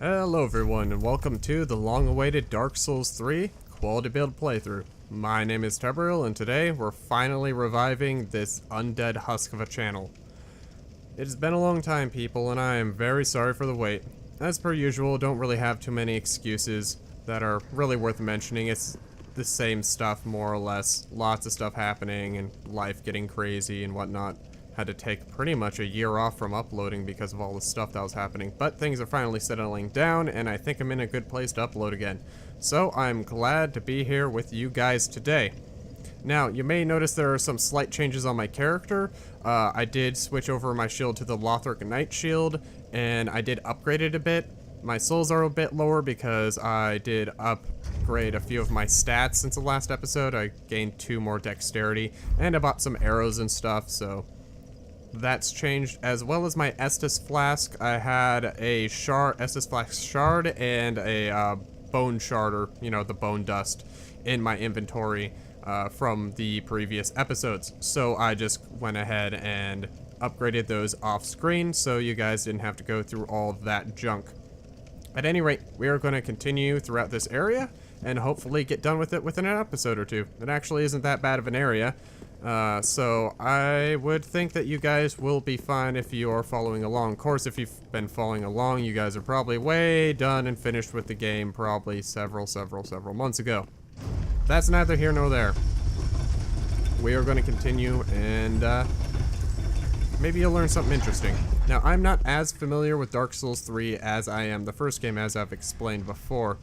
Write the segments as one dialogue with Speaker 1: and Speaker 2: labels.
Speaker 1: Hello everyone and welcome to the long-awaited Dark Souls 3 quality build playthrough. My name is Tebril and today we're finally reviving this undead husk of a channel. It has been a long time, people, and I am very sorry for the wait. As per usual, don't really have too many excuses that are really worth mentioning. It's the same stuff more or less. Lots of stuff happening and life getting crazy and whatnot. Had to take pretty much a year off from uploading because of all the stuff that was happening, but things are finally settling down and I think I'm in a good place to upload again. So I'm glad to be here with you guys today. Now, you may notice there are some slight changes on my character. I did switch over my shield to the Lothric Knight shield, and I did upgrade it a bit. My souls are a bit lower because I did upgrade a few of my stats since the last episode. I gained 2 more dexterity, and I bought some arrows and stuff, so that's changed, as well as my Estus Flask. I had a Estus Flask shard and a bone shard, or, you know, the bone dust, in my inventory from the previous episodes. So I just went ahead and upgraded those off screen so you guys didn't have to go through all of that junk. At any rate, we are going to continue throughout this area and hopefully get done with it within an episode or two. It actually isn't that bad of an area. So I would think that you guys will be fine if you are following along. Of course, if you've been following along, you guys are probably way done and finished with the game probably several months ago. That's neither here nor there. We are going to continue and maybe you'll learn something interesting. Now, I'm not as familiar with Dark Souls 3 as I am the first game, as I've explained before.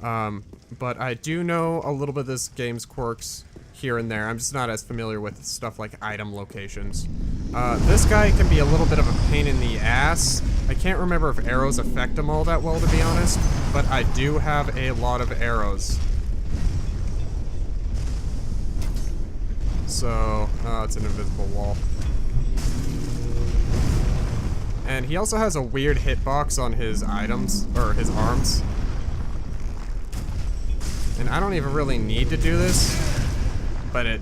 Speaker 1: But I do know a little bit of this game's quirks here and there. I'm just not as familiar with stuff like item locations. This guy can be a little bit of a pain in the ass. I can't remember if arrows affect him all that well, to be honest, but I do have a lot of arrows. So, it's an invisible wall. And he also has a weird hitbox on his items, or his arms. And I don't even really need to do this, but it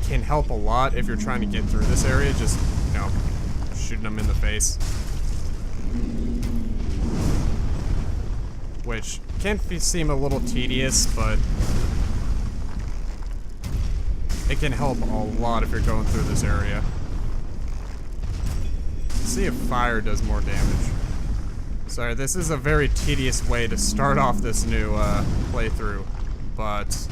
Speaker 1: can help a lot if you're trying to get through this area. Just, you know, shooting them in the face. Which can seem a little tedious, but it can help a lot if you're going through this area. Let's see if fire does more damage. Sorry, this is a very tedious way to start off this new playthrough, but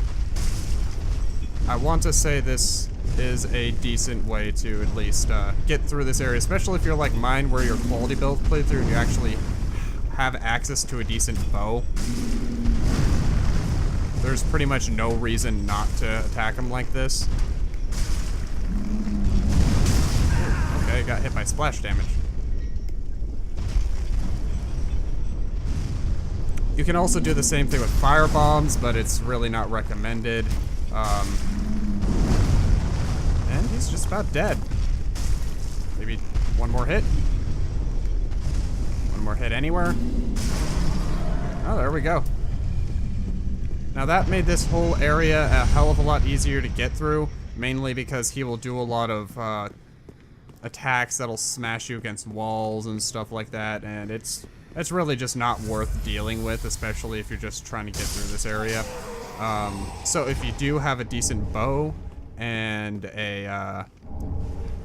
Speaker 1: I want to say this is a decent way to at least get through this area, especially if you're like mine, where your quality build playthrough and you actually have access to a decent bow. There's pretty much no reason not to attack him like this. Okay, got hit by splash damage. You can also do the same thing with fire bombs, but it's really not recommended. And he's just about dead. Maybe one more hit. One more hit anywhere. Oh, there we go. Now that made this whole area a hell of a lot easier to get through, mainly because he will do a lot of attacks that'll smash you against walls and stuff like that, and it's really just not worth dealing with, especially if you're just trying to get through this area. So if you do have a decent bow and a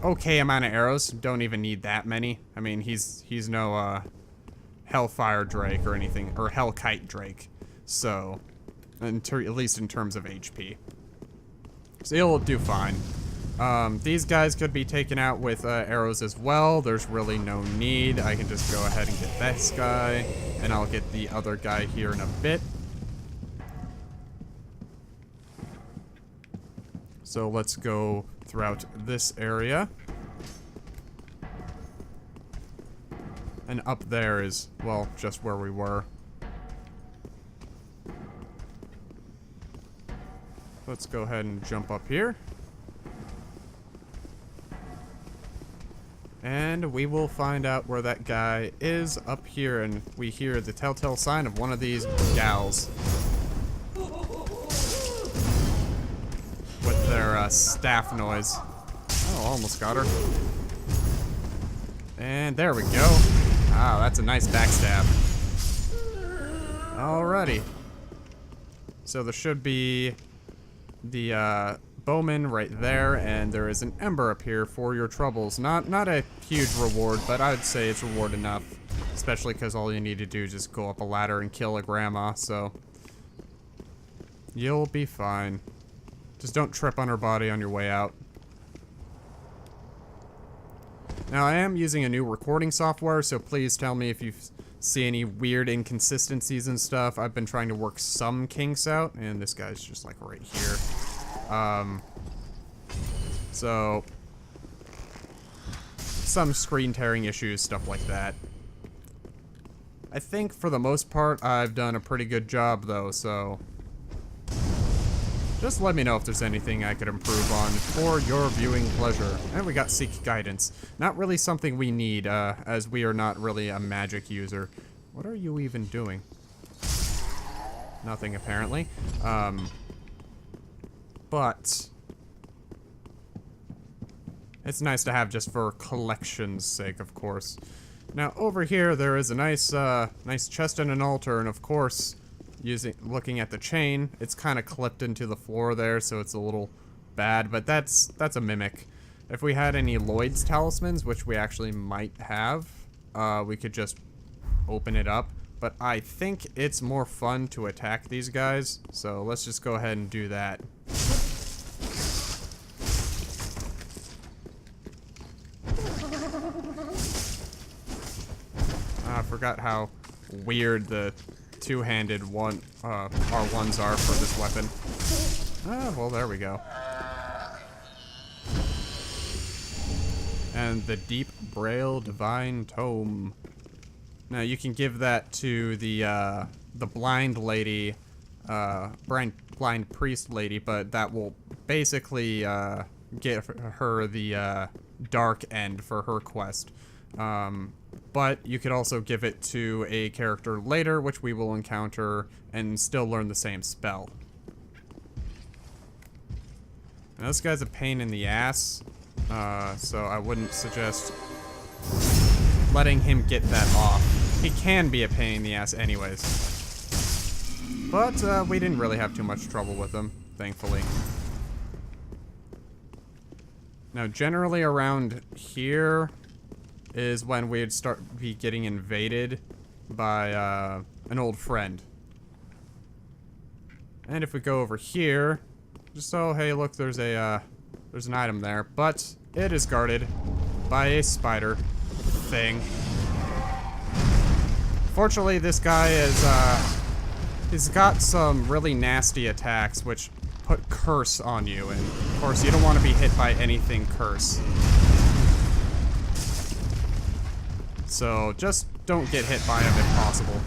Speaker 1: okay amount of arrows, don't even need that many. I mean, he's no Hellfire Drake or anything, or Hellkite Drake, so at least in terms of HP. So he'll do fine. These guys could be taken out with arrows as well. There's really no need. I can just go ahead and get this guy, and I'll get the other guy here in a bit. So let's go throughout this area. And up there is, well, just where we were. Let's go ahead and jump up here. And we will find out where that guy is up here, and we hear the telltale sign of one of these gals. With their staff noise. Oh, almost got her. And there we go. Ah, that's a nice backstab. Alrighty. So there should be the bowman right there, and there is an ember up here for your troubles. Not a huge reward, but I would say it's reward enough. Especially because all you need to do is just go up a ladder and kill a grandma, so you'll be fine. Just don't trip on her body on your way out. Now, I am using a new recording software, so please tell me if you see any weird inconsistencies and stuff. I've been trying to work some kinks out, and this guy's just like right here. So some screen tearing issues, stuff like that. I think for the most part I've done a pretty good job though, so just let me know if there's anything I could improve on for your viewing pleasure. And we got Seek Guidance. Not really something we need, as we are not really a magic user. What are you even doing? Nothing, apparently. But it's nice to have just for collection's sake, of course. Now, over here, there is a nice chest and an altar, and of course, looking at the chain, it's kind of clipped into the floor there, so it's a little bad, but that's a mimic. If we had any Lloyd's talismans, which we actually might have, we could just open it up, but I think it's more fun to attack these guys, so let's just go ahead and do that. I forgot how weird the two-handed R1s are for this weapon. Ah, well, there we go. And the Deep Braille Divine Tome. Now, you can give that to the blind lady, blind priest lady, but that will basically get her the dark end for her quest. But you could also give it to a character later, which we will encounter, and still learn the same spell. Now, this guy's a pain in the ass, so I wouldn't suggest letting him get that off. He can be a pain in the ass anyways. But we didn't really have too much trouble with him, thankfully. Now, generally around here is when we'd be getting invaded by an old friend. And if we go over here, just oh hey look, there's an item there, but it is guarded by a spider thing. Fortunately, this guy is he's got some really nasty attacks which put curse on you, and of course you don't want to be hit by anything curse. So just don't get hit by him if possible.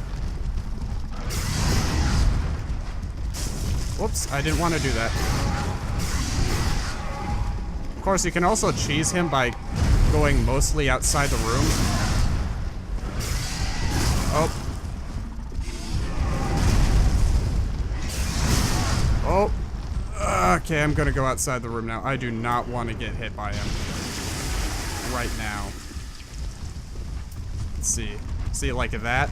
Speaker 1: Whoops, I didn't want to do that. Of course, you can also cheese him by going mostly outside the room. Oh. Oh. Okay, I'm gonna go outside the room now. I do not want to get hit by him right now. See, like that?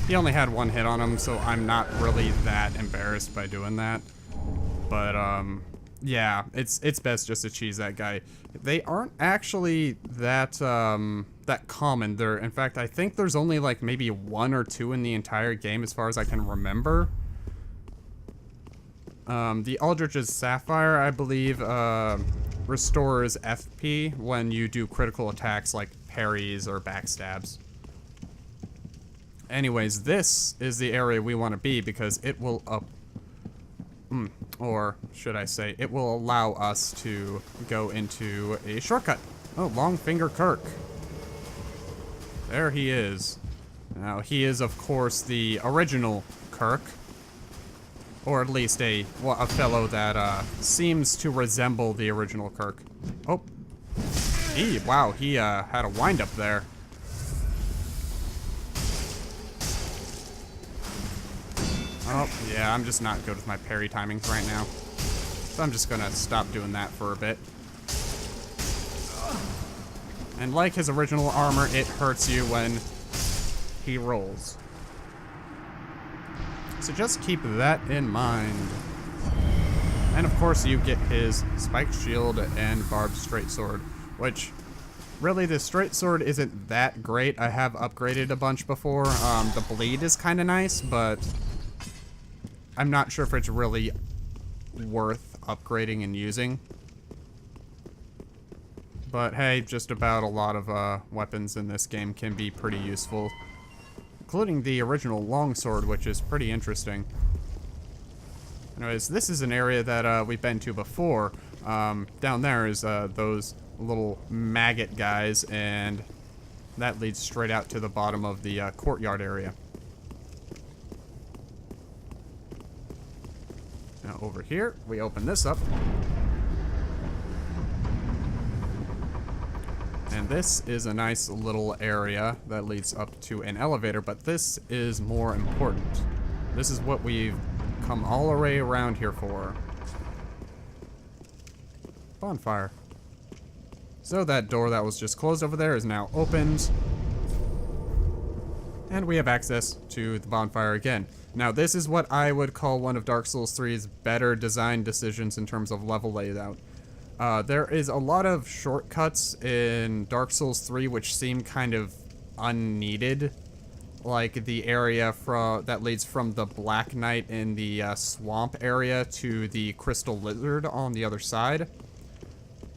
Speaker 1: He only had one hit on him, so I'm not really that embarrassed by doing that. But, yeah, it's best just to cheese that guy. They aren't actually that common. In fact, I think there's only, like, maybe 1 or 2 in the entire game as far as I can remember. The Aldrich's Sapphire, I believe, restores FP when you do critical attacks like parries or backstabs. Anyways, this is the area we want to be because it will or should I say, it will allow us to go into a shortcut. Oh, Longfinger Kirk. There he is. Now, he is, of course, the original Kirk. Or at least a fellow that seems to resemble the original Kirk. Oh. Wow, he had a wind-up there. Oh, yeah, I'm just not good with my parry timings right now. So I'm just gonna stop doing that for a bit. And like his original armor, it hurts you when he rolls. So just keep that in mind. And of course you get his spiked shield and barbed straight sword, which really the straight sword isn't that great. I have upgraded a bunch before. The bleed is kind of nice, but I'm not sure if it's really worth upgrading and using. But hey, just about a lot of weapons in this game can be pretty useful, including the original longsword, which is pretty interesting. Anyways, this is an area that we've been to before. Down there is those little maggot guys, and that leads straight out to the bottom of the courtyard area. Now over here, we open this up. And this is a nice little area that leads up to an elevator, but this is more important. This is what we've come all the way around here for. Bonfire. So that door that was just closed over there is now opened. And we have access to the bonfire again. Now this is what I would call one of Dark Souls 3's better design decisions in terms of level layout. There is a lot of shortcuts in Dark Souls 3 which seem kind of unneeded. Like the area that leads from the Black Knight in the swamp area to the Crystal Lizard on the other side.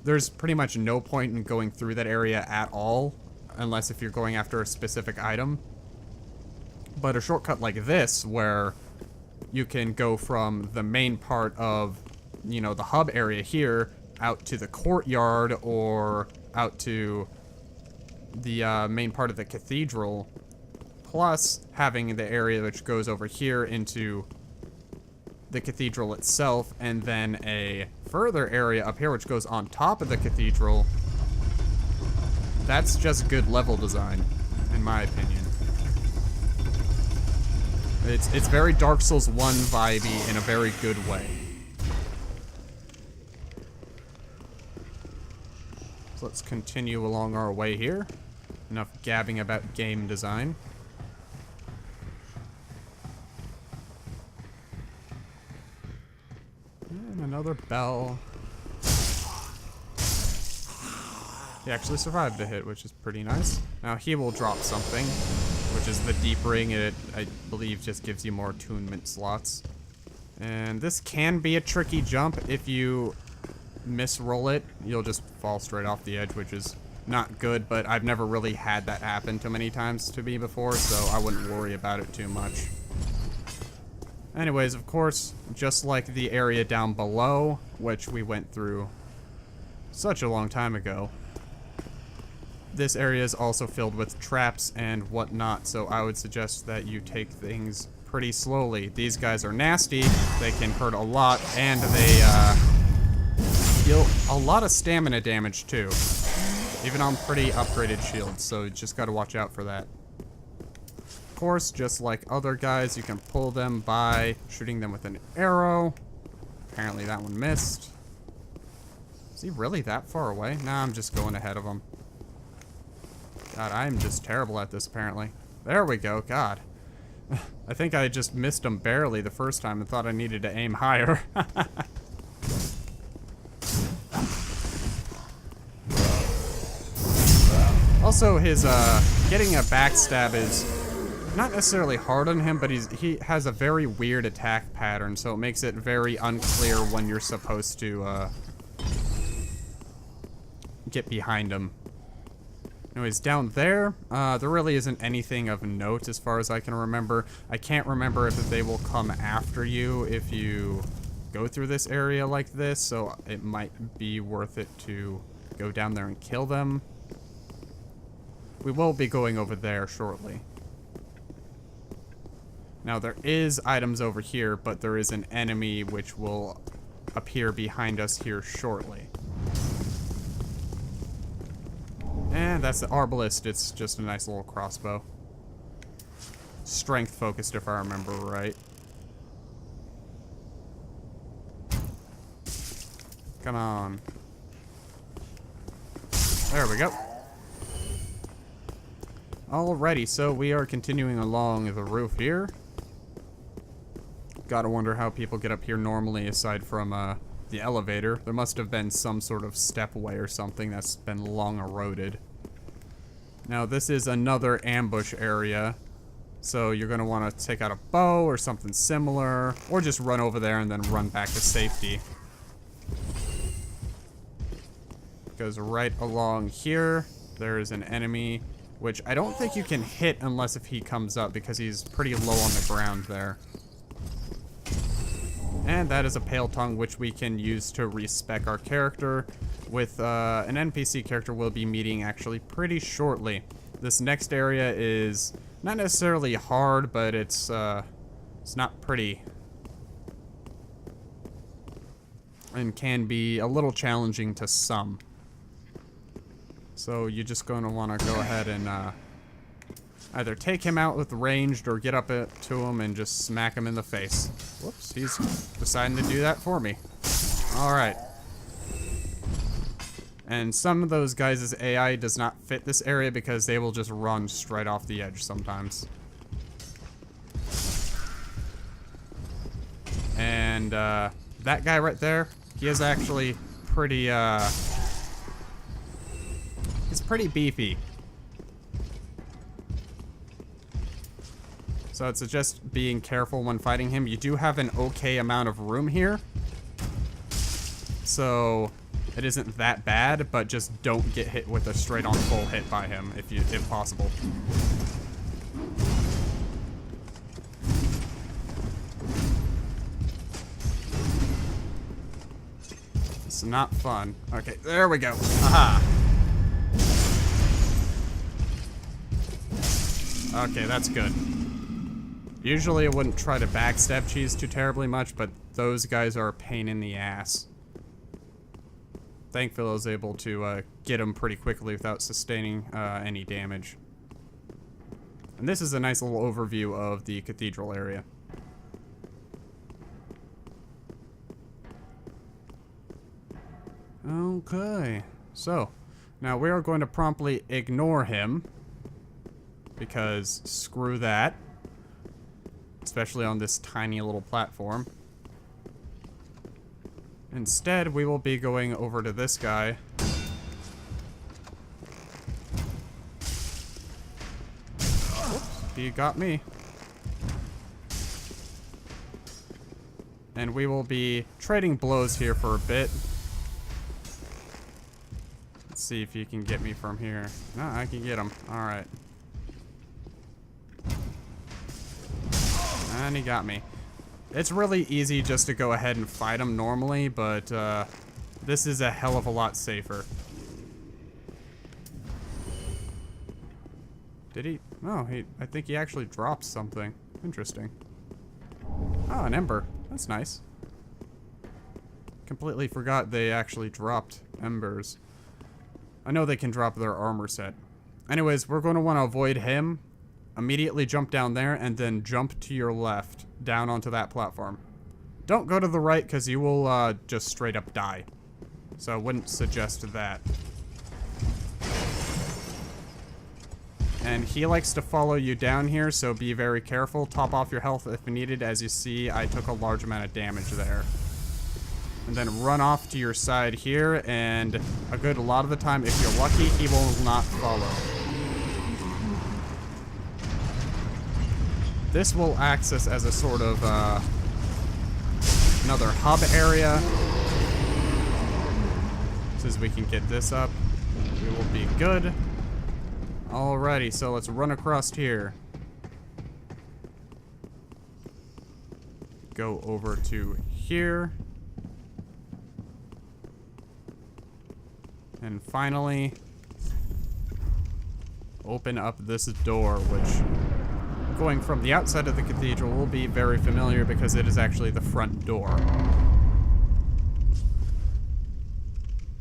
Speaker 1: There's pretty much no point in going through that area at all, unless if you're going after a specific item. But a shortcut like this, where you can go from the main part of, you know, the hub area here, out to the courtyard, or out to the main part of the cathedral, plus having the area which goes over here into the cathedral itself, and then a further area up here which goes on top of the cathedral. That's just good level design, in my opinion. It's very Dark Souls 1 vibey in a very good way. So let's continue along our way here. Enough gabbing about game design. And another bell. He actually survived the hit, which is pretty nice. Now he will drop something, which is the deep ring. It, I believe, just gives you more attunement slots. And this can be a tricky jump. If you misroll it, you'll just fall straight off the edge, which is not good, but I've never really had that happen too many times to me before, so I wouldn't worry about it too much. Anyways, of course, just like the area down below, which we went through such a long time ago, this area is also filled with traps and whatnot, so I would suggest that you take things pretty slowly. These guys are nasty, they can hurt a lot, and they deal a lot of stamina damage too, even on pretty upgraded shields, so you just gotta watch out for that. Of course, just like other guys, you can pull them by shooting them with an arrow. Apparently that one missed. Is he really that far away? Nah, I'm just going ahead of him. God, I'm just terrible at this, apparently. There we go, God. I think I just missed him barely the first time and thought I needed to aim higher. Also, his, getting a backstab is not necessarily hard on him, but he has a very weird attack pattern, so it makes it very unclear when you're supposed to, get behind him. Anyways, down there, there really isn't anything of note as far as I can remember. I can't remember if they will come after you if you go through this area like this, so it might be worth it to go down there and kill them. We will be going over there shortly. Now, there is items over here, but there is an enemy which will appear behind us here shortly. And that's the Arbalist. It's just a nice little crossbow. Strength focused, if I remember right. Come on. There we go. Alrighty, so we are continuing along the roof here. Gotta wonder how people get up here normally aside from the elevator. There must have been some sort of stepway or something that's been long eroded. Now this is another ambush area. So you're going to want to take out a bow or something similar, or just run over there and then run back to safety. Goes right along here. There is an enemy, which I don't think you can hit unless if he comes up because he's pretty low on the ground there. And that is a Pale Tongue, which we can use to respec our character with an NPC character we'll be meeting actually pretty shortly. This next area is not necessarily hard, but it's not pretty. And can be a little challenging to some. So you're just going to want to go ahead and either take him out with ranged or get up to him and just smack him in the face. Whoops, he's deciding to do that for me. Alright. And some of those guys' AI does not fit this area because they will just run straight off the edge sometimes. And that guy right there, he is actually pretty, he's pretty beefy. So it's just being careful when fighting him. You do have an okay amount of room here. So it isn't that bad, but just don't get hit with a straight on full hit by him if possible. It's not fun. Okay, there we go. Aha. Okay, that's good. Usually I wouldn't try to backstab Cheese too terribly much, but those guys are a pain in the ass. Thankfully I was able to get him pretty quickly without sustaining any damage. And this is a nice little overview of the cathedral area. Okay, so now we are going to promptly ignore him because screw that. Especially on this tiny little platform. Instead, we will be going over to this guy. Oops, he got me. And we will be trading blows here for a bit. Let's see if you can get me from here. No, I can get him. Alright. And he got me. It's really easy just to go ahead and fight him normally, but this is a hell of a lot safer. Did he? Oh, I think he actually dropped something. Interesting. Oh, an ember. That's nice. Completely forgot they actually dropped embers. I know they can drop their armor set. Anyways, we're going to want to avoid him. Immediately jump down there and then jump to your left down onto that platform. Don't go to the right because you will just straight up die. So I wouldn't suggest that. And he likes to follow you down here, so be very careful. Top off your health if needed. As you see, I took a large amount of damage there. And then run off to your side here, and a good lot of the time, if you're lucky, he will not follow. This will access as a sort of another hub area. So as we can get this up, we will be good. Alrighty, so let's run across here. Go over to here. And finally, open up this door, which going from the outside of the cathedral will be very familiar because it is actually the front door.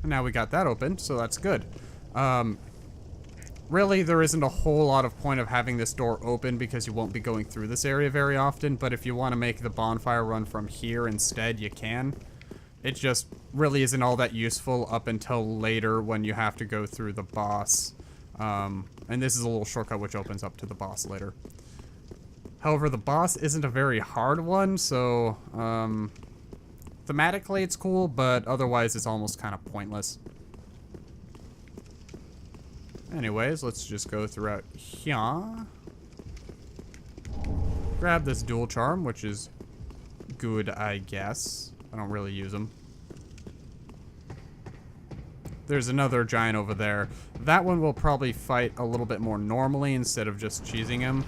Speaker 1: And now we got that open, so that's good. Really, there isn't a whole lot of point of having this door open because you won't be going through this area very often, but if you want to make the bonfire run from here instead, you can. It just really isn't all that useful up until later when you have to go through the boss. And this is a little shortcut which opens up to the boss later. However, the boss isn't a very hard one, so thematically it's cool, but otherwise it's almost kind of pointless. Anyways, let's just go throughout here. Grab this dual charm, which is good, I guess. I don't really use them. There's another giant over there. That one will probably fight a little bit more normally instead of just cheesing him.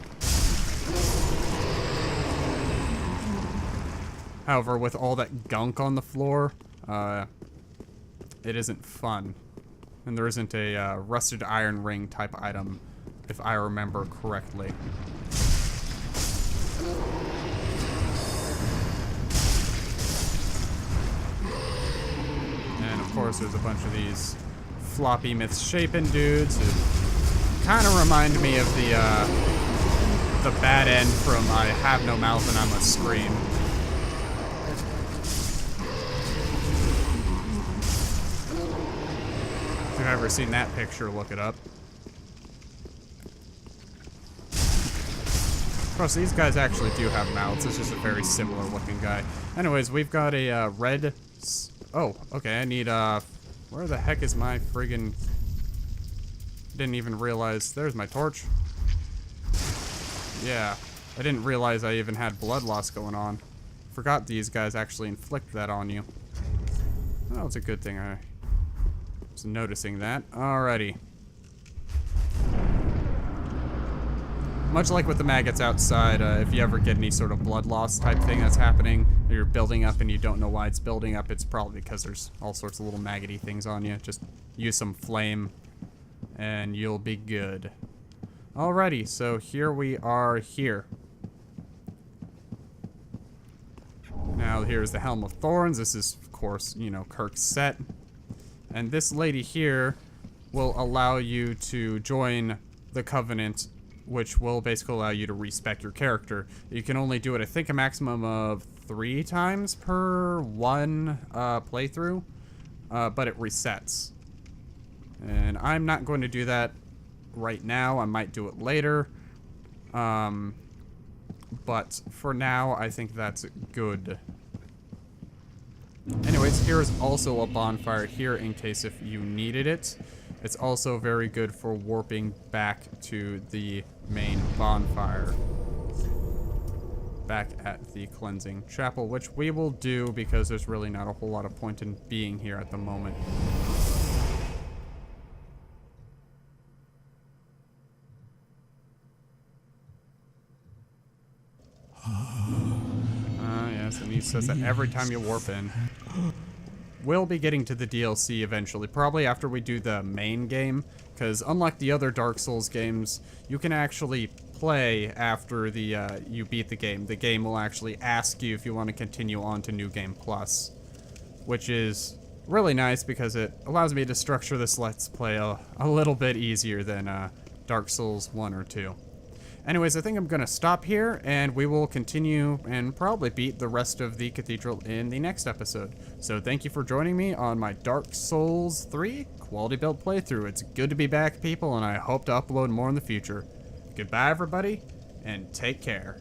Speaker 1: However, with all that gunk on the floor, it isn't fun. And there isn't a rusted iron ring type item, if I remember correctly. And of course, there's a bunch of these floppy misshapen dudes who kind of remind me of the bad end from I Have No Mouth and I Must Scream. If you've ever seen that picture, look it up. Of course, these guys actually do have mouths. It's just a very similar looking guy. Anyways, we've got a red... Oh, okay, I need, where the heck is my friggin... Didn't even realize... There's my torch. Yeah, I didn't realize I even had blood loss going on. Forgot these guys actually inflict that on you. Oh, it's a good thing I was noticing that. Alrighty. Much like with the maggots outside, if you ever get any sort of blood loss type thing that's happening, or you're building up and you don't know why it's building up, it's probably because there's all sorts of little maggoty things on you. Just use some flame and you'll be good. Alrighty, so here we are here. Now here's the Helm of Thorns. This is, of course, you know, Kirk's set. And this lady here will allow you to join the Covenant, which will basically allow you to respec your character. You can only do it, I think, a maximum of 3 times per one playthrough, but it resets. And I'm not going to do that right now. I might do it later. But for now, I think that's good. Anyways, here is also a bonfire here in case if you needed it. It's also very good for warping back to the main bonfire. Back at the cleansing chapel, which we will do because there's really not a whole lot of point in being here at the moment. Yes, and he says that every time you warp in. We'll be getting to the DLC eventually, probably after we do the main game, because unlike the other Dark Souls games, you can actually play after you beat the game. The game will actually ask you if you want to continue on to New Game Plus, which is really nice because it allows me to structure this Let's Play a little bit easier than Dark Souls 1 or 2. Anyways, I think I'm going to stop here, and we will continue and probably beat the rest of the cathedral in the next episode. So thank you for joining me on my Dark Souls 3 quality build playthrough. It's good to be back, people, and I hope to upload more in the future. Goodbye, everybody, and take care.